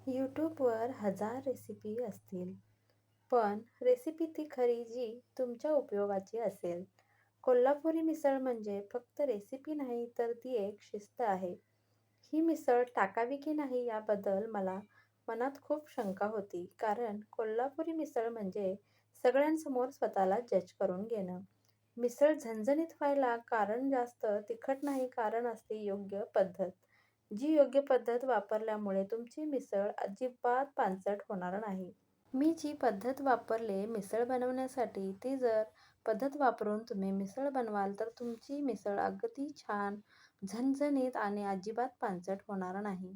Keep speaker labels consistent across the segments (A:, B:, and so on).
A: यूट्यूबवर हजार रेसिपी असतील, पण रेसिपी ती खरी जी तुमच्या उपयोगाची असेल. कोल्हापुरी मिसळ म्हणजे फक्त रेसिपी नाही, तर ती एक शिस्त आहे. ही मिसळ टाकावी की नाही याबद्दल मला मनात खूप शंका होती. कारण कोल्हापुरी मिसळ म्हणजे सगळ्यांसमोर स्वतःला जज करून घेणं. मिसळ झणझणीत व्हायला कारण जास्त तिखट नाही, कारण असते योग्य पद्धत. जी योग्य पद्धत वापरल्यामुळे तुमची मिसळ अजिबात पानसट होणार नाही. मी जी पद्धत वापरले मिसळ बनवण्यासाठी, ती जर पद्धत वापरून तुम्ही मिसळ बनवाल, तर तुमची मिसळ अगदी छान, झणझणीत आणि अजिबात पानसट होणार नाही.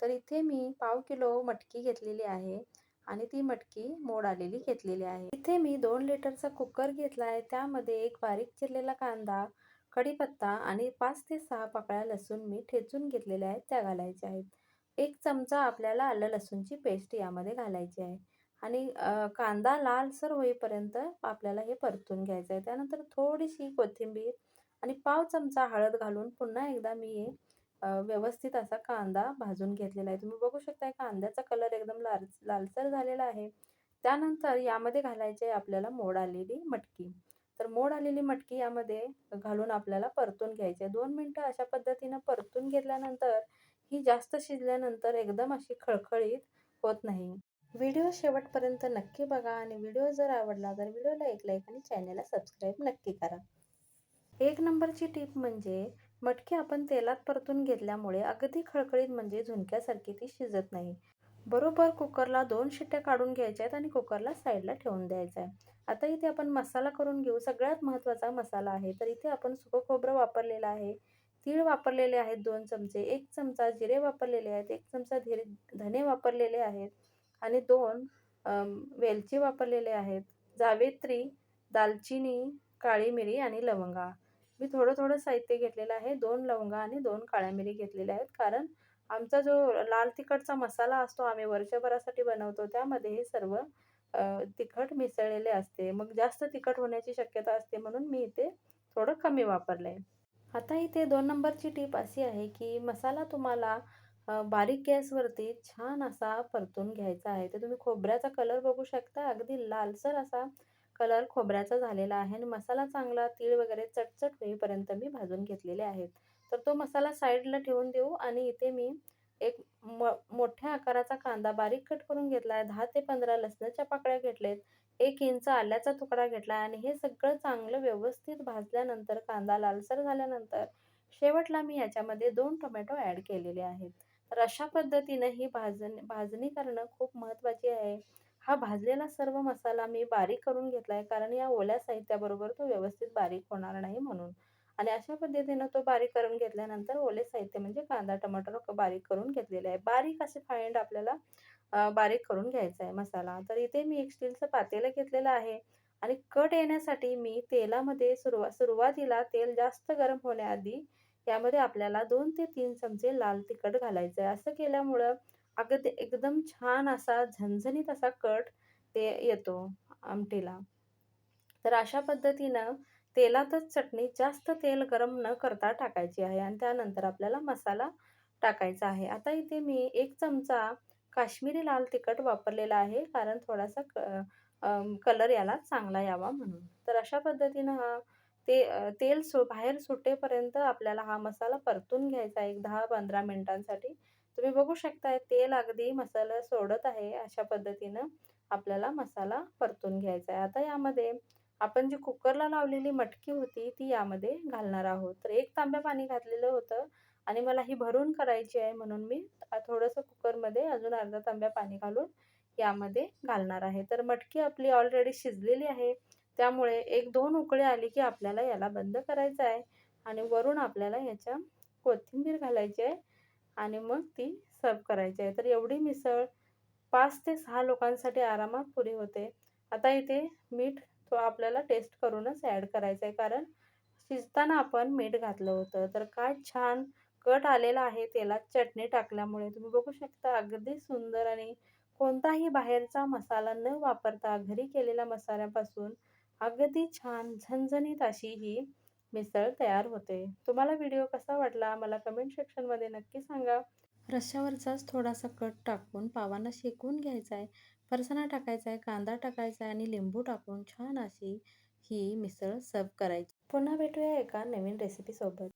A: तर इथे मी पाव किलो मटकी घेतलेली आहे आणि ती मटकी मोड आलेली घेतलेली आहे. इथे मी 2 लिटरचा कुकर घेतला आहे. त्यामध्ये एक बारीक चिरलेला कांदा, कढीपत्ता आणि 5 ते 6 पाकळ्या लसूण मी ठेचून घेतलेल्या आहेत, त्या घालायच्या आहेत. 1 चमचा आपल्याला आलं लसूणची पेस्ट यामध्ये घालायची आहे आणि कांदा लालसर होईपर्यंत आपल्याला हे परतून घ्यायचं आहे. त्यानंतर थोडीशी कोथिंबीर आणि पाव चमचा हळद घालून पुन्हा एकदा मी हे व्यवस्थित असा कांदा भाजून घेतलेला आहे. तुम्ही बघू शकता कांद्याचा कलर एकदम लालसर झालेला आहे. त्यानंतर यामध्ये घालायची आहे आपल्याला मोड आलेली मटकी. तर मोड आलेली मटकी यामध्ये घालून आपल्याला परतून घ्यायची आहे. 2 मिनिटं अशा पद्धतीनं परतून घेतल्यानंतर ही जास्त शिजल्यानंतर एकदम अशी खळखळीत होत नाही. व्हिडिओ शेवटपर्यंत नक्की बघा आणि व्हिडिओ जर आवडला तर व्हिडिओला एक लाईक आणि चॅनलला सबस्क्राईब नक्की करा. एक नंबरची टिप म्हणजे मटकी आपण तेलात परतून घेतल्यामुळे अगदी खळखळीत म्हणजे झुणक्यासारखी ती शिजत नाही. बरोबर कुकरला 2 शिट्ट्या काढून घ्यायच्या आहेत आणि कुकरला साईडला ठेवून द्यायचा आहे. आता इथे आपण मसाला करून घेऊ. सगळ्यात महत्त्वाचा मसाला आहे. तर इथे आपण सुकं खोबरं वापरलेलं आहे. तीळ वापरलेले आहेत 2 चमचे, 1 चमचा जिरे वापरलेले आहेत, 1 चमचा धने वापरलेले आहेत आणि 2 वेलची वापरलेले आहेत. जावित्री, दालचिनी, काळी मिरी आणि लवंगा. मी थोडं-थोडं साहित्य घेतलेलं आहे. 2 लवंगा आणि 2 काळ्या मिरी घेतलेल्या आहेत. कारण आमचा जो लाल तिखटचा मसाला असतो आम्ही वर्षभरासाठी बनवतो, त्यामध्ये हे सर्व तिखट मिसळलेले असते. मग जास्त तिखट होण्याची शक्यता असते म्हणून मी इथे थोडं कमी वापरलं आहे. आता इथे 2 नंबरची टिप अशी आहे, की मसाला तुम्हाला बारीक गॅसवरती छान असा परतून घ्यायचा आहे. तर तुम्ही खोबऱ्याचा कलर बघू शकता. अगदी लालसर असा कलर खोबऱ्याचा झालेला आहे आणि मसाला चांगला तीळ वगैरे चटचट होईपर्यंत मी भाजून घेतलेले आहेत. तर तो मसाला साईडला ठेवून देऊ आणि इथे मी एक मोठ्या आकाराचा कांदा बारीक कट करून घेतला आहे. 10 ते 15 लसणाच्या पाकळ्या घेतलेत. 1 इंच आल्याचा तुकडा घेतला आणि हे सगळं चांगलं व्यवस्थित भाजल्यानंतर कांदा लालसर झाल्यानंतर शेवटला मी याच्यामध्ये 2 टोमॅटो ॲड केलेले आहेत. तर अशा पद्धतीनं ही भाजणी करणं खूप महत्त्वाची आहे. हा भाजलेला सर्व मसाला मी बारीक करून घेतला आहे, कारण या ओल्या साहित्याबरोबर तो व्यवस्थित बारीक होणार नाही म्हणून. आणि अशा पद्धतीनं तो बारीक करून घेतल्यानंतर ओले साहित्य म्हणजे कांदा, टमाटर बारीक करून घेतलेले आहे. बारीक असे फाईंड आपल्याला बारीक करून घ्यायचा आहे मसाला. तर इथे मी एक स्टीलचं पातेलं घेतलेलं आहे आणि कट येण्यासाठी मी तेलामध्ये सुरुवातीला तेल जास्त गरम होण्याआधी यामध्ये आपल्याला 2 ते 3 चमचे लाल तिखट घालायचं आहे. असं केल्यामुळं अगदी एकदम छान असा झणझणीत असा कट ते येतो आमटीला. तर अशा पद्धतीनं तेलातच चटणी जास्त तेल गरम न करता टाकायची आहे आणि त्यानंतर आपल्याला मसाला टाकायचा आहे. आता इथे मी 1 चमचा काश्मीरी लाल तिखट वापरलेला आहे, कारण थोडासा कलर याला चांगला यावा म्हणून. तर अशा पद्धतीनं तेल बाहेर सुटेपर्यंत आपल्याला हा मसाला परतून घ्यायचा आहे एक 10-15 मिनिटांसाठी. तुम्ही बघू शकताय तेल अगदी मसाला सोडत आहे. अशा पद्धतीनं आपल्याला मसाला परतून घ्यायचा आहे. आता यामध्ये आपण जी कुकरला लावलेली मटकी होती, ती यामध्ये घालणार आहोत. तर 1 तांब्या पाणी घातलेलं होतं आणि मला ही भरून करायची आहे म्हणून मी थोडंसं कुकरमध्ये अजून अर्धा तांब्या पाणी घालून यामध्ये घालणार आहे. तर मटकी आपली ऑलरेडी शिजलेली आहे. त्यामुळे 1-2 उकळी आली की आपल्याला याला बंद करायचं आहे आणि वरून आपल्याला याच्या कोथिंबीर घालायची आहे आणि मग ती सर्व्ह करायची आहे. तर एवढी मिसळ 5 ते 6 लोकांसाठी आरामात पुरी होते. आता इथे मीठ तो आपल्याला टेस्ट करूनच ॲड करायचं आहे, कारण शिजताना आपण मीठ घातलं होतं. तर काय छान कट आलेला आहे तेलात चटणी टाकल्यामुळे. तुम्ही बघू शकता अगदी सुंदर आणि कोणताही बाहेरचा मसाला न वापरता घरी केलेल्या मसाल्यापासून अगदी छान झणझणीत अशी ही मिसळ तयार होते. तुम्हाला व्हिडिओ कसा वाटला मला कमेंट सेक्शनमध्ये नक्की सांगा रश्श्यावरचाच थोडासा कट टाकून पावांना शेकून घ्यायचा आहे. फरसाणा टाकायचा आहे, कांदा टाकायचा आहे आणि लिंबू टाकून छान अशी ही मिसळ सर्व्ह करायची. पुन्हा भेटूया एका नवीन रेसिपीसोबत.